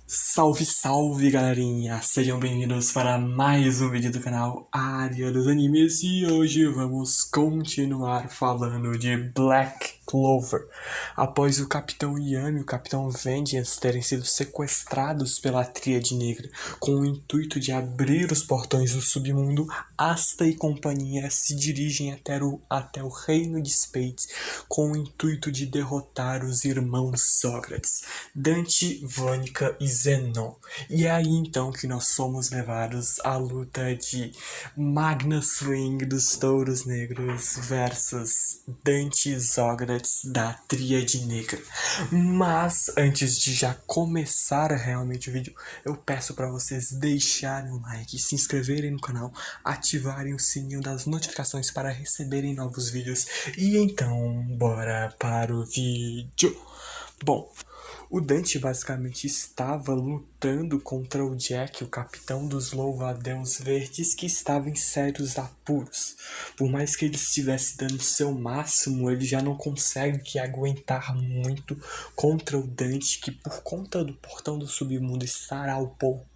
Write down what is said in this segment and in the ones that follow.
Salve, salve, galerinha! Sejam bem-vindos para mais um vídeo do canal Área dos Animes e hoje vamos continuar falando de Black Clover. Após o Capitão Yami e o Capitão Vengeance terem sido sequestrados pela Tríade Negra com o intuito de abrir os portões do submundo, Asta e companhia se dirigem até o Reino de Spades com o intuito de derrotar os irmãos Sócrates, Dante, Vônica e Zenon. E é aí então que nós somos levados à luta de Magna Swing dos Touros Negros versus Dante e Sócrates da Tríade Negra. Mas antes de já começar realmente o vídeo, eu peço para vocês deixarem um like, se inscreverem no canal, ativarem o sininho das notificações para receberem novos vídeos. E então, bora para o vídeo. Bom, o Dante basicamente estava lutando contra o Jack, o capitão dos Louva-a-Deus Verdes, que estava em sérios apuros. Por mais que ele estivesse dando seu máximo, ele já não consegue aguentar muito contra o Dante, que por conta do portão do submundo estar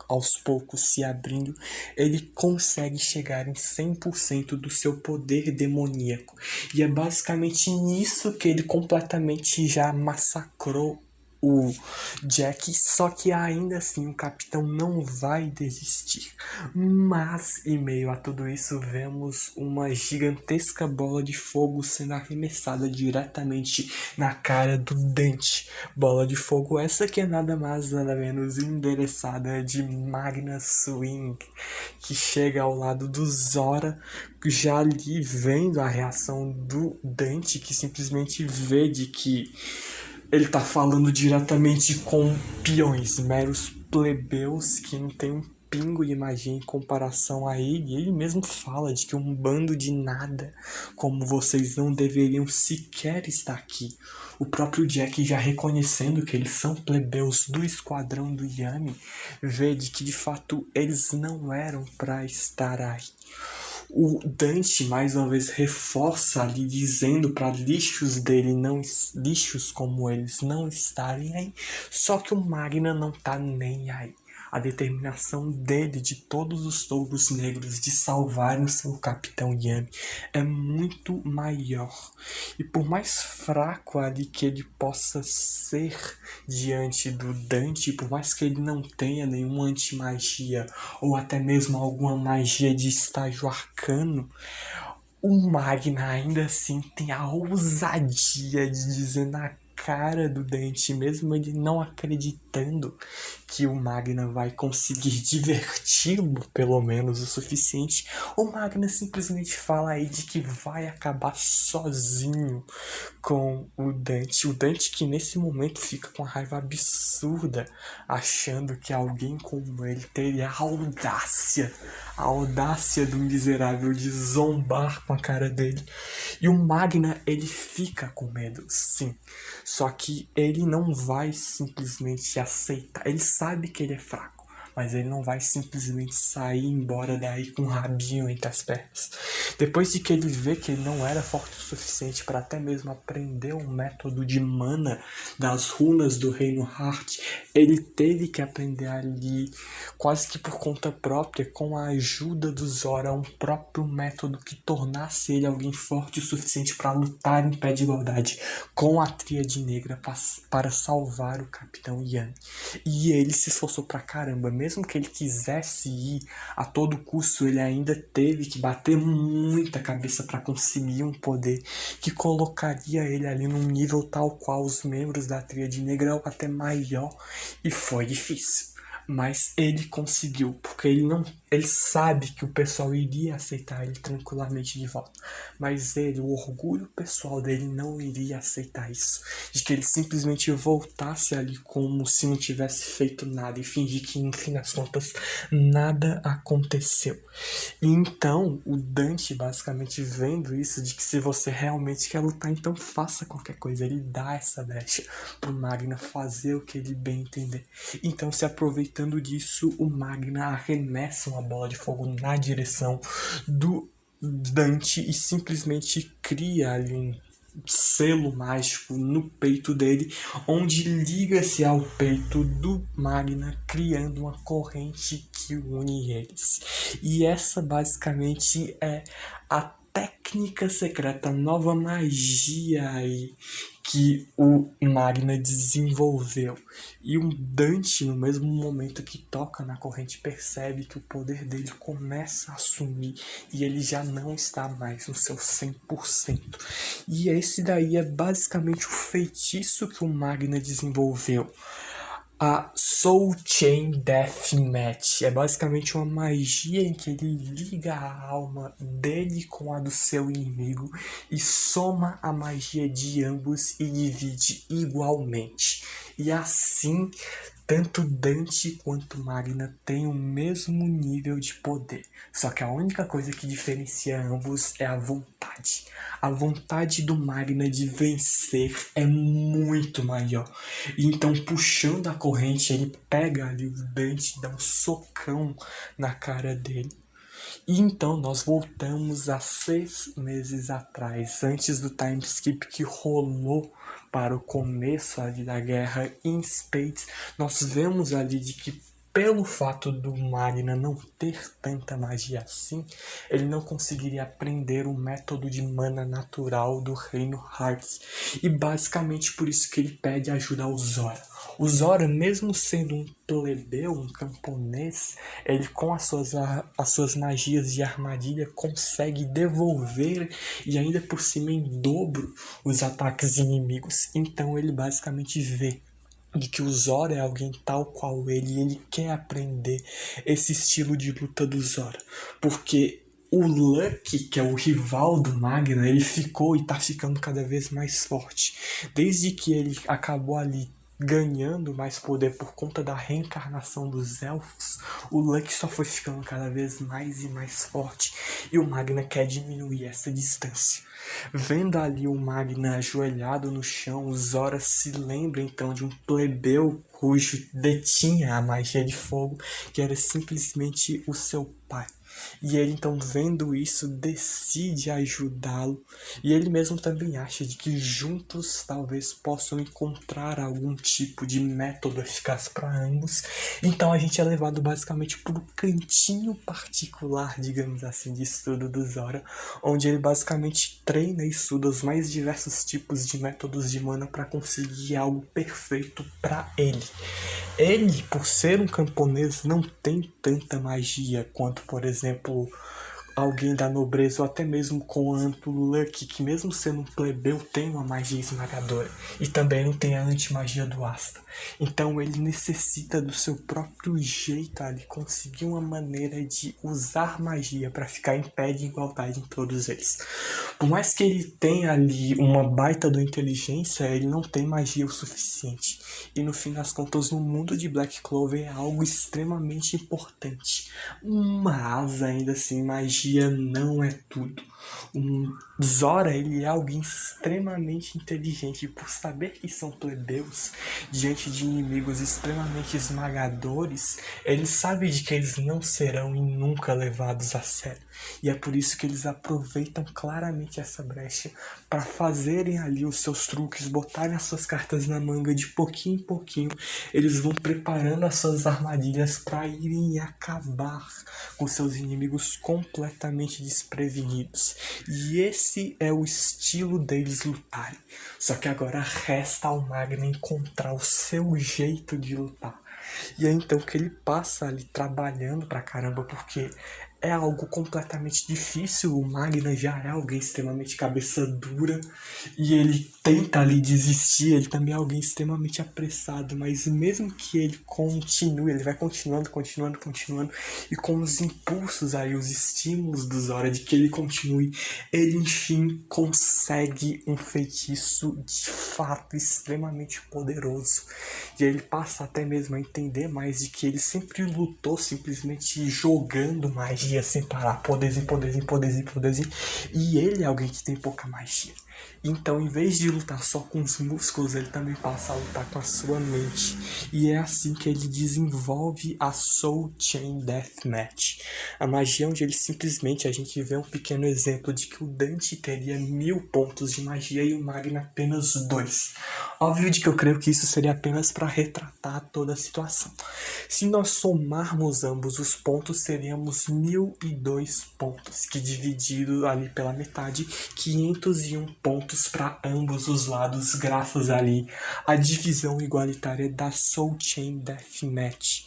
aos poucos se abrindo, ele consegue chegar em 100% do seu poder demoníaco. E é basicamente nisso que ele completamente já massacrou o Jack, só que ainda assim o capitão não vai desistir. Mas, em meio a tudo isso, vemos uma gigantesca bola de fogo sendo arremessada diretamente na cara do Dante. Bola de fogo essa que é nada mais nada menos endereçada de Magna Swing, que chega ao lado do Zora, já ali vendo a reação do Dante, que simplesmente vê de que ele tá falando diretamente com peões, meros plebeus que não tem um pingo de magia em comparação a ele. Ele mesmo fala de que um bando de nada, como vocês não deveriam sequer estar aqui. O próprio Jack, já reconhecendo que eles são plebeus do esquadrão do Yami, vê de que de fato eles não eram para estar aí. O Dante mais uma vez reforça ali, dizendo para lixos como eles não estarem aí, só que o Magna não tá nem aí. A determinação dele, de todos os touros negros, de salvarem o seu capitão Yami é muito maior. E por mais fraco ali que ele possa ser diante do Dante, por mais que ele não tenha nenhuma antimagia ou até mesmo alguma magia de estágio arcano, o Magna ainda assim tem a ousadia de dizer na cara do Dante, mesmo ele não acreditando que o Magna vai conseguir diverti-lo pelo menos o suficiente, o Magna simplesmente fala aí de que vai acabar sozinho com o Dante. O Dante que nesse momento fica com a raiva absurda, achando que alguém como ele teria a audácia do miserável de zombar com a cara dele. E o Magna, ele fica com medo, sim. Só que ele não vai simplesmente aceitar. Ele sabe que ele é fraco, mas ele não vai simplesmente sair embora daí com um rabinho entre as pernas. Depois de que ele vê que ele não era forte o suficiente para até mesmo aprender o método de mana das runas do Reino Heart, ele teve que aprender ali, quase que por conta própria, com a ajuda do Zora, um próprio método que tornasse ele alguém forte o suficiente para lutar em pé de igualdade com a Tríade Negra para salvar o Capitão Yami. E ele se esforçou pra caramba, mesmo que ele quisesse ir a todo custo, ele ainda teve que bater muita cabeça para conseguir um poder que colocaria ele ali num nível tal qual os membros da Tríade Negra ou até maior, e foi difícil. Mas ele conseguiu, porque ele sabe que o pessoal iria aceitar ele tranquilamente de volta. Mas o orgulho pessoal dele não iria aceitar isso. De que ele simplesmente voltasse ali como se não tivesse feito nada e fingir que, no fim das contas, nada aconteceu. E então, o Dante basicamente vendo isso, de que se você realmente quer lutar, então faça qualquer coisa. Ele dá essa brecha pro Magna fazer o que ele bem entender. Então, se aproveitando disso, o Magna arremessa uma bola de fogo na direção do Dante e simplesmente cria ali selo mágico no peito dele, onde liga-se ao peito do Magna, criando uma corrente que une eles. E essa basicamente é a técnica secreta, a nova magia aí que o Magna desenvolveu. E o Dante, no mesmo momento que toca na corrente, percebe que o poder dele começa a sumir e ele já não está mais no seu 100%. E esse daí é basicamente o feitiço que o Magna desenvolveu. A Soul Chain Deathmatch é basicamente uma magia em que ele liga a alma dele com a do seu inimigo e soma a magia de ambos e divide igualmente. E assim, tanto Dante quanto Magna têm o mesmo nível de poder. Só que a única coisa que diferencia ambos é a vontade. A vontade do Magna de vencer é muito maior. E então, puxando a corrente, ele pega ali o Dante e dá um socão na cara dele. E então nós voltamos a 6 meses atrás, antes do time skip que rolou para o começo ali da guerra em Spades. Nós vemos ali de que pelo fato do Magna não ter tanta magia assim, ele não conseguiria aprender o método de mana natural do Reino Hearts. E basicamente por isso que ele pede ajuda ao Zora. O Zora, mesmo sendo um plebeu, um camponês, ele com as suas magias de armadilha consegue devolver e ainda por cima em dobro os ataques inimigos. Então ele basicamente vê de que o Zora é alguém tal qual ele e ele quer aprender esse estilo de luta do Zora. Porque o Lucky, que é o rival do Magna, ele ficou e tá ficando cada vez mais forte. Desde que ele acabou ali ganhando mais poder por conta da reencarnação dos elfos, o Lucky só foi ficando cada vez mais e mais forte. E o Magna quer diminuir essa distância. Vendo ali o Magna ajoelhado no chão, o Zora se lembra então de um plebeu cujo detinha a magia de fogo, que era simplesmente o seu pai. E ele então, vendo isso, decide ajudá-lo. E ele mesmo também acha de que juntos talvez possam encontrar algum tipo de método eficaz para ambos. Então a gente é levado basicamente para o cantinho particular, digamos assim, de estudo do Zora, onde ele basicamente treina e estuda os mais diversos tipos de métodos de mana para conseguir algo perfeito para ele. Ele, por ser um camponês, não tem tanta magia quanto, por exemplo, alguém da nobreza ou até mesmo quanto Lucky, que mesmo sendo um plebeu tem uma magia esmagadora e também não tem a anti-magia do Asta. Então ele necessita do seu próprio jeito ali, conseguir uma maneira de usar magia para ficar em pé de igualdade em todos eles. Por mais que ele tenha ali uma baita da inteligência, ele não tem magia o suficiente. E no fim das contas, no mundo de Black Clover é algo extremamente importante. Mas ainda assim, magia não é tudo. O Zora, ele é alguém extremamente inteligente, e por saber que são plebeus diante de inimigos extremamente esmagadores, ele sabe de que eles não serão e nunca levados a sério. E é por isso que eles aproveitam claramente essa brecha para fazerem ali os seus truques, botarem as suas cartas na manga de pouquinho em pouquinho. Eles vão preparando as suas armadilhas para irem acabar com seus inimigos completamente desprevenidos. E esse é o estilo deles lutarem. Só que agora resta ao Magna encontrar o seu jeito de lutar. E é então que ele passa ali trabalhando pra caramba, porque é algo completamente difícil. O Magna já é alguém extremamente cabeça dura e ele tenta ali desistir, ele também é alguém extremamente apressado, mas mesmo que ele continue, ele vai continuando e com os impulsos aí, os estímulos dos Zora de que ele continue, ele enfim consegue um feitiço de fato extremamente poderoso. E ele passa até mesmo a entender mais de que ele sempre lutou simplesmente jogando magia sem parar, poderzinho, e ele é alguém que tem pouca magia. Então, em vez de lutar só com os músculos, ele também passa a lutar com a sua mente. E é assim que ele desenvolve a Soul Chain Deathmatch. A magia onde ele simplesmente, a gente vê um pequeno exemplo de que o Dante teria 1000 pontos de magia e o Magna apenas 2. Óbvio de que eu creio que isso seria apenas para retratar toda a situação. Se nós somarmos ambos os pontos, seríamos 1002 pontos, que dividido ali pela metade, 501 pontos para ambos os lados, graças ali à divisão igualitária da Soul Chain Deathmatch.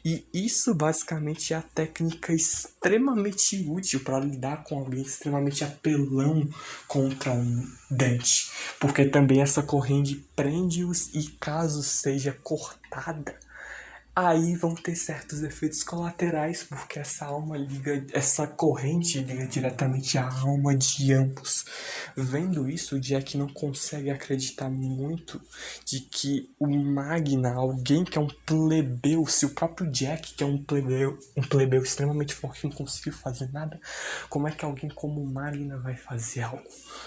E isso basicamente é a técnica extremamente útil para lidar com alguém extremamente apelão contra um Dante, porque também essa corrente prende-os e caso seja cortada, aí vão ter certos efeitos colaterais, porque essa corrente liga diretamente à alma de ambos. Vendo isso, o Jack não consegue acreditar muito de que o Magna, alguém que é um plebeu, se o próprio Jack, que é um plebeu extremamente forte, não conseguiu fazer nada, como é que alguém como o Magna vai fazer algo?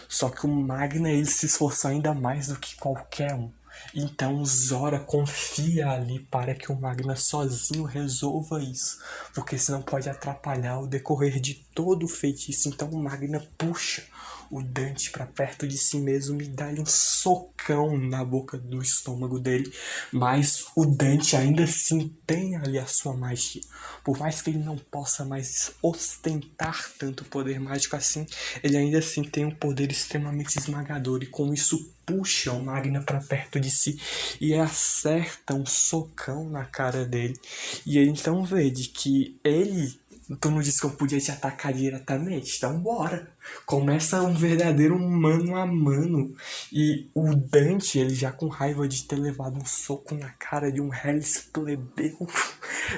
Só que o Magna, ele se esforçou ainda mais do que qualquer um. Então Zora confia ali para que o Magna sozinho resolva isso, porque senão pode atrapalhar o decorrer de todo o feitiço. Então o Magna puxa o Dante para perto de si mesmo e dá-lhe um socão na boca do estômago dele, mas o Dante ainda assim tem ali a sua magia. Por mais que ele não possa mais ostentar tanto poder mágico assim, ele ainda assim tem um poder extremamente esmagador e com isso puxa o Magna para perto de si e acerta um socão na cara dele. E ele então vê de que tu não disse que eu podia te atacar diretamente? Então bora! Começa um verdadeiro mano a mano. E o Dante, ele já com raiva de ter levado um soco na cara de um Hellis plebeu,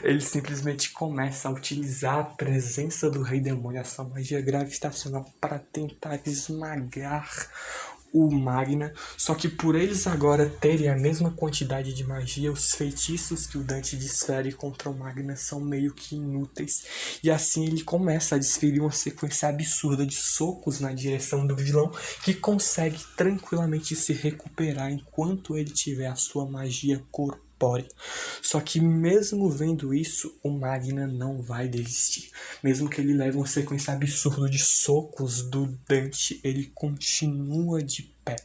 ele simplesmente começa a utilizar a presença do Rei Demônio, essa magia gravitacional, para tentar esmagar o Magna, só que por eles agora terem a mesma quantidade de magia, os feitiços que o Dante desfere contra o Magna são meio que inúteis, e assim ele começa a desferir uma sequência absurda de socos na direção do vilão, que consegue tranquilamente se recuperar enquanto ele tiver a sua magia corpórea. Só que mesmo vendo isso, o Magna não vai desistir. Mesmo que ele leve uma sequência absurda de socos do Dante, ele continua de pé.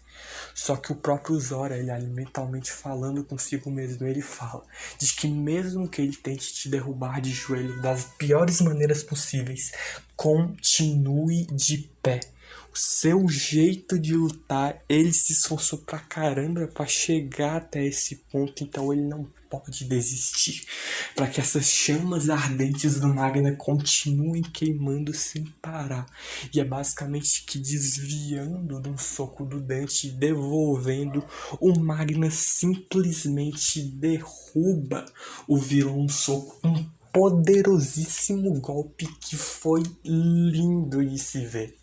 Só que o próprio Zora, ele ali mentalmente falando consigo mesmo, ele fala de que mesmo que ele tente te derrubar de joelho das piores maneiras possíveis, continue de pé. O seu jeito de lutar, ele se esforçou pra caramba pra chegar até esse ponto, então ele não pode desistir, para que essas chamas ardentes do Magna continuem queimando sem parar. E é basicamente que desviando de um soco do Dante, devolvendo, o Magna simplesmente derruba o vilão no soco. Um poderosíssimo golpe que foi lindo de se ver.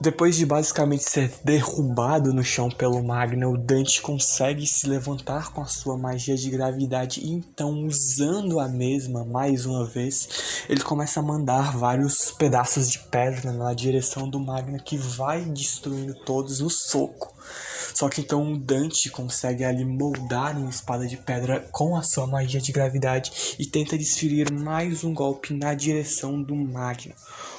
Depois de basicamente ser derrubado no chão pelo Magna, o Dante consegue se levantar com a sua magia de gravidade e então, usando a mesma mais uma vez, ele começa a mandar vários pedaços de pedra na direção do Magna, que vai destruindo todos no soco. Só que então o Dante consegue ali moldar uma espada de pedra com a sua magia de gravidade e tenta desferir mais um golpe na direção do Magna.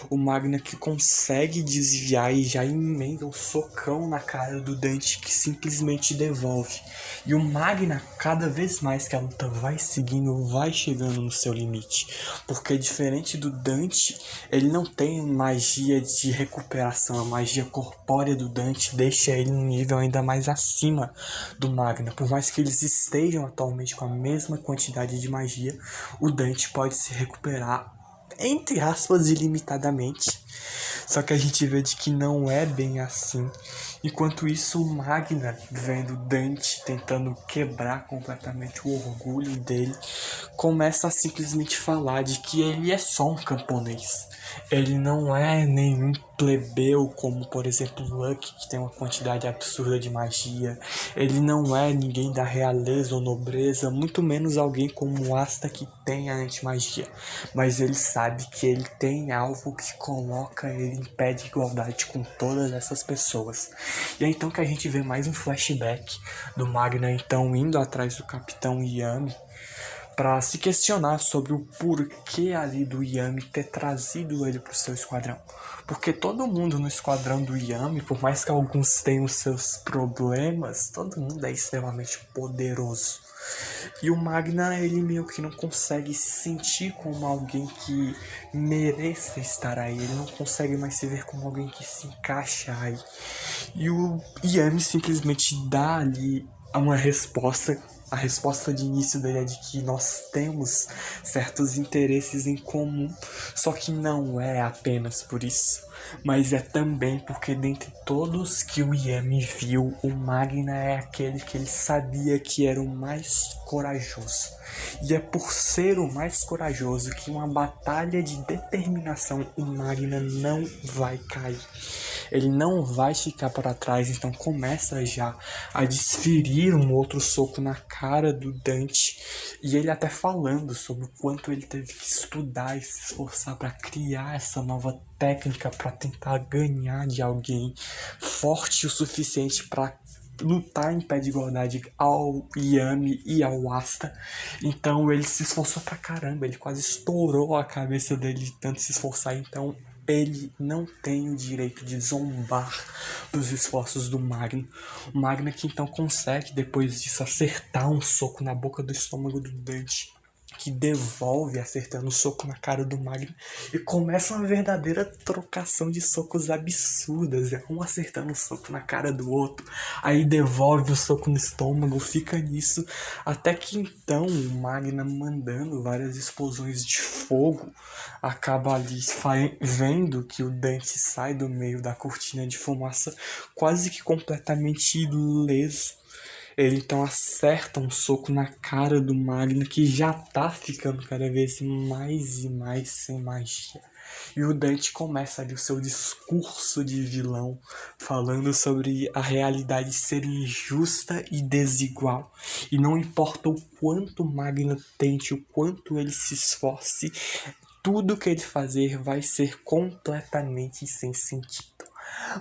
O Magna que consegue desviar e já emenda um socão na cara do Dante, que simplesmente devolve. E o Magna, cada vez mais que a luta vai seguindo, vai chegando no seu limite. Porque diferente do Dante, ele não tem magia de recuperação. A magia corpórea do Dante deixa ele num nível ainda mais acima do Magna. Por mais que eles estejam atualmente com a mesma quantidade de magia, o Dante pode se recuperar, entre aspas, ilimitadamente. Só que a gente vê de que não é bem assim. Enquanto isso, o Magna, vendo Dante tentando quebrar completamente o orgulho dele, começa a simplesmente falar de que ele é só um camponês. Ele não é nenhum plebeu como, por exemplo, Luck, que tem uma quantidade absurda de magia. Ele não é ninguém da realeza ou nobreza, muito menos alguém como Asta, que tem a antimagia. Mas ele sabe sabe que ele tem algo que coloca ele em pé de igualdade com todas essas pessoas. E é então que a gente vê mais um flashback do Magna então indo atrás do Capitão Yami para se questionar sobre o porquê ali do Yami ter trazido ele para o seu esquadrão. Porque todo mundo no esquadrão do Yami, por mais que alguns tenham seus problemas, todo mundo é extremamente poderoso. E o Magna, ele meio que não consegue se sentir como alguém que mereça estar aí. Ele não consegue mais se ver como alguém que se encaixa aí. E o Yami simplesmente dá ali uma resposta. A resposta de início dele é de que nós temos certos interesses em comum, só que não é apenas por isso, mas é também porque dentre todos que o Yami viu, o Magna é aquele que ele sabia que era o mais corajoso. E é por ser o mais corajoso que uma batalha de determinação o Magna não vai cair. Ele não vai ficar para trás, então começa já a desferir um outro soco na cara do Dante. E ele até falando sobre o quanto ele teve que estudar e se esforçar para criar essa nova técnica para tentar ganhar de alguém forte o suficiente para lutar em pé de igualdade ao Yami e ao Asta. Então ele se esforçou pra caramba, ele quase estourou a cabeça dele de tanto se esforçar. Então ele não tem o direito de zombar dos esforços do Magna. O Magna que então consegue depois disso acertar um soco na boca do estômago do Dante, que devolve acertando um soco na cara do Magna, e começa uma verdadeira trocação de socos absurdas, um acertando um soco na cara do outro, aí devolve o soco no estômago, fica nisso, até que então o Magna, mandando várias explosões de fogo, acaba ali vendo que o Dante sai do meio da cortina de fumaça quase que completamente ileso. Ele então acerta um soco na cara do Magna, que já tá ficando cada vez mais e mais sem magia. E o Dante começa ali o seu discurso de vilão, falando sobre a realidade ser injusta e desigual. E não importa o quanto o Magna tente, o quanto ele se esforce, tudo que ele fazer vai ser completamente sem sentido.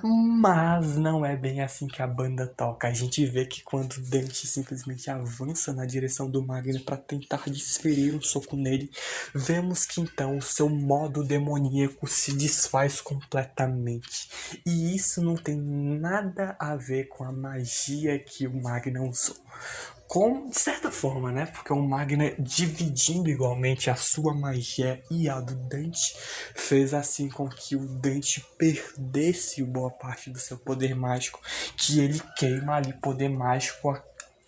Mas não é bem assim que a banda toca. A gente vê que quando Dante simplesmente avança na direção do Magna para tentar desferir um soco nele, vemos que então o seu modo demoníaco se desfaz completamente. E isso não tem nada a ver com a magia que o Magna usou. De certa forma, né? Porque o Magna, dividindo igualmente a sua magia e a do Dante, fez assim com que o Dante perdesse boa parte do seu poder mágico, que ele queima ali poder mágico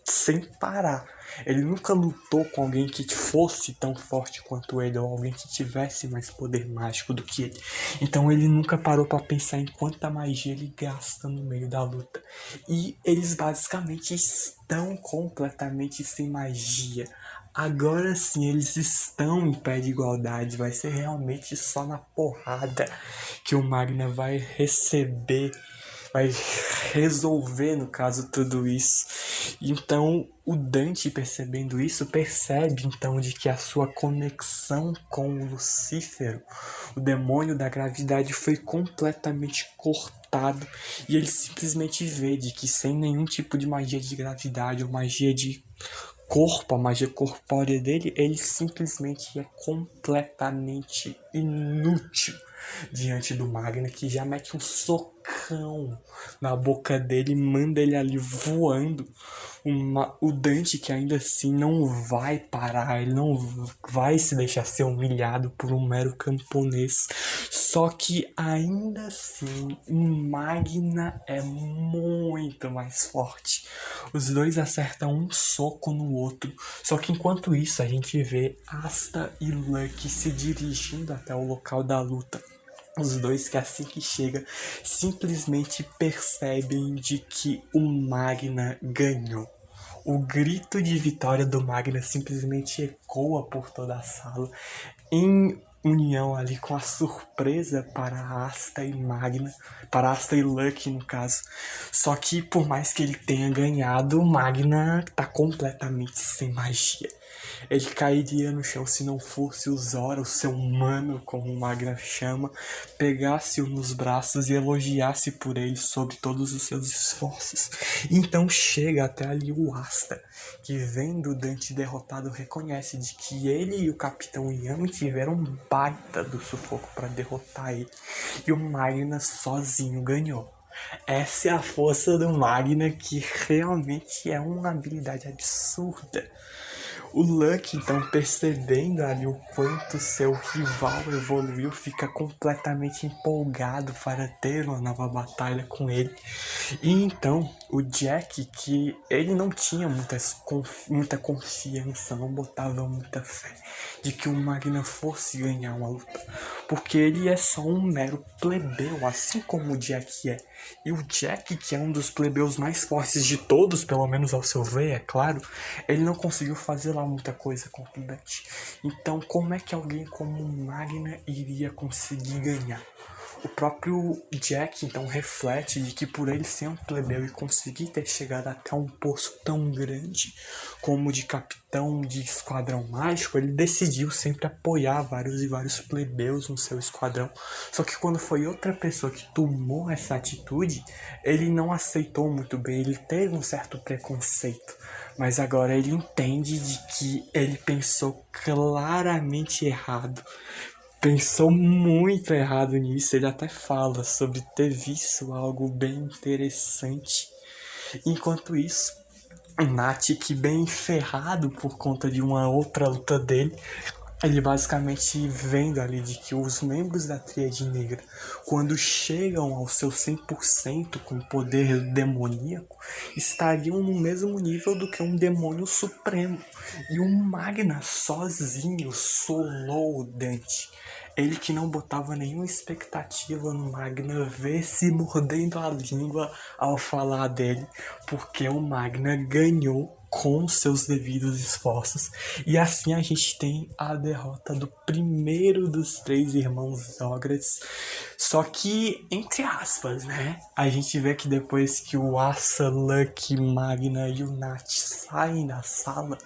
sem parar. Ele nunca lutou com alguém que fosse tão forte quanto ele, ou alguém que tivesse mais poder mágico do que ele. Então ele nunca parou para pensar em quanta magia ele gasta no meio da luta. E eles basicamente estão completamente sem magia. Agora sim, eles estão em pé de igualdade. Vai ser realmente só na porrada que o Magna vai receber, vai resolver, no caso, tudo isso. Então o Dante, percebendo isso, percebe então de que a sua conexão com o Lucífero, o demônio da gravidade, foi completamente cortado, e ele simplesmente vê de que sem nenhum tipo de magia de gravidade ou magia de corpo, a magia corpórea dele, ele simplesmente é completamente inútil diante do Magna, que já mete um socão na boca dele e manda ele ali voando. O Dante, que ainda assim não vai parar, ele não vai se deixar ser humilhado por um mero camponês. Só que ainda assim, o Magna é muito mais forte. Os dois acertam um soco no outro. Só que enquanto isso, a gente vê Asta e Lucky se dirigindo até o local da luta. Os dois que assim que chega, simplesmente percebem de que o Magna ganhou. O grito de vitória do Magna simplesmente ecoa por toda a sala, em união ali com a surpresa para Asta e Magna, para Asta e Lucky no caso. Só que por mais que ele tenha ganhado, o Magna tá completamente sem magia. Ele cairia no chão se não fosse o Zoro, o seu humano, como o Magna chama, pegasse-o nos braços e elogiasse por ele sobre todos os seus esforços. Então chega até ali o Asta, que vendo o Dante derrotado reconhece de que ele e o Capitão Yami tiveram um baita do sufoco para derrotar ele, e o Magna sozinho ganhou. Essa é a força do Magna, que realmente é uma habilidade absurda. O Lucky, então, percebendo ali o quanto seu rival evoluiu, fica completamente empolgado para ter uma nova batalha com ele. E então, o Jack, que ele não tinha muita confiança, não botava muita fé de que o Magna fosse ganhar uma luta, porque ele é só um mero plebeu, assim como o Jack é. E o Jack, que é um dos plebeus mais fortes de todos, pelo menos ao seu ver, é claro, ele não conseguiu fazer lá muita coisa contra o Dante. Então, como é que alguém como o Magna iria conseguir ganhar? O próprio Jack, então, reflete de que por ele ser um plebeu e conseguir ter chegado até um posto tão grande como o de capitão de esquadrão mágico, ele decidiu sempre apoiar vários e vários plebeus no seu esquadrão. Só que quando foi outra pessoa que tomou essa atitude, ele não aceitou muito bem, ele teve um certo preconceito. Mas agora ele entende de que ele pensou claramente errado. Pensou muito errado nisso, ele até fala sobre ter visto algo bem interessante. Enquanto isso, o Natik, bem ferrado por conta de uma outra luta dele, ele basicamente vendo ali de que os membros da Tríade Negra, quando chegam ao seu 100% com poder demoníaco, estariam no mesmo nível do que um demônio supremo. E o Magna sozinho solou o Dante. Ele que não botava nenhuma expectativa no Magna ver se mordendo a língua ao falar dele, porque o Magna ganhou com seus devidos esforços. E assim a gente tem a derrota do primeiro dos três irmãos Zogrates. Só que, entre aspas, né? A gente vê que depois que o Asa, Lucky, Magna e o Nat saem da sala,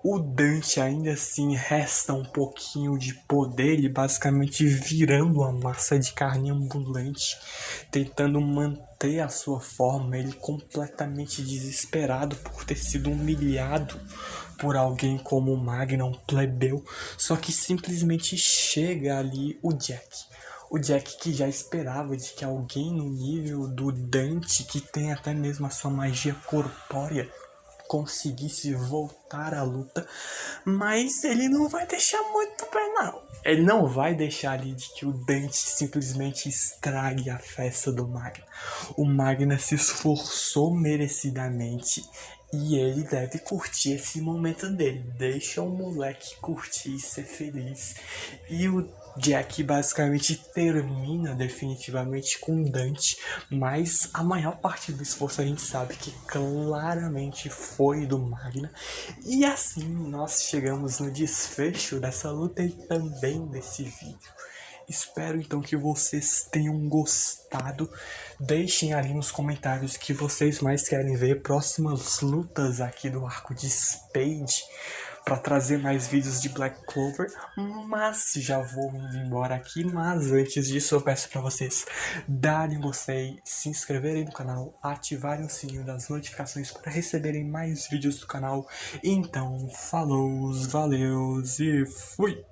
o Dante ainda assim resta um pouquinho de poder, ele basicamente virando uma massa de carne ambulante, tentando manter a sua forma, ele completamente desesperado por ter sido humilhado por alguém como o Magna, um plebeu, só que simplesmente chega ali o Jack. O Jack que já esperava de que alguém no nível do Dante, que tem até mesmo a sua magia corpórea, conseguisse voltar à luta, mas ele não vai deixar muito pé não. Ele não vai deixar ali de que o Dante simplesmente estrague a festa do Magna. O Magna se esforçou merecidamente e ele deve curtir esse momento dele. Deixa o moleque curtir e ser feliz. E o Jack basicamente termina definitivamente com Dante, mas a maior parte do esforço a gente sabe que claramente foi do Magna. E assim nós chegamos no desfecho dessa luta e também desse vídeo. Espero então que vocês tenham gostado. Deixem ali nos comentários o que vocês mais querem ver, próximas lutas aqui do arco de Spade, para trazer mais vídeos de Black Clover, mas já vou indo embora aqui. Mas antes disso eu peço para vocês darem gostei, se inscreverem no canal, ativarem o sininho das notificações para receberem mais vídeos do canal. Então, falou, valeus e fui!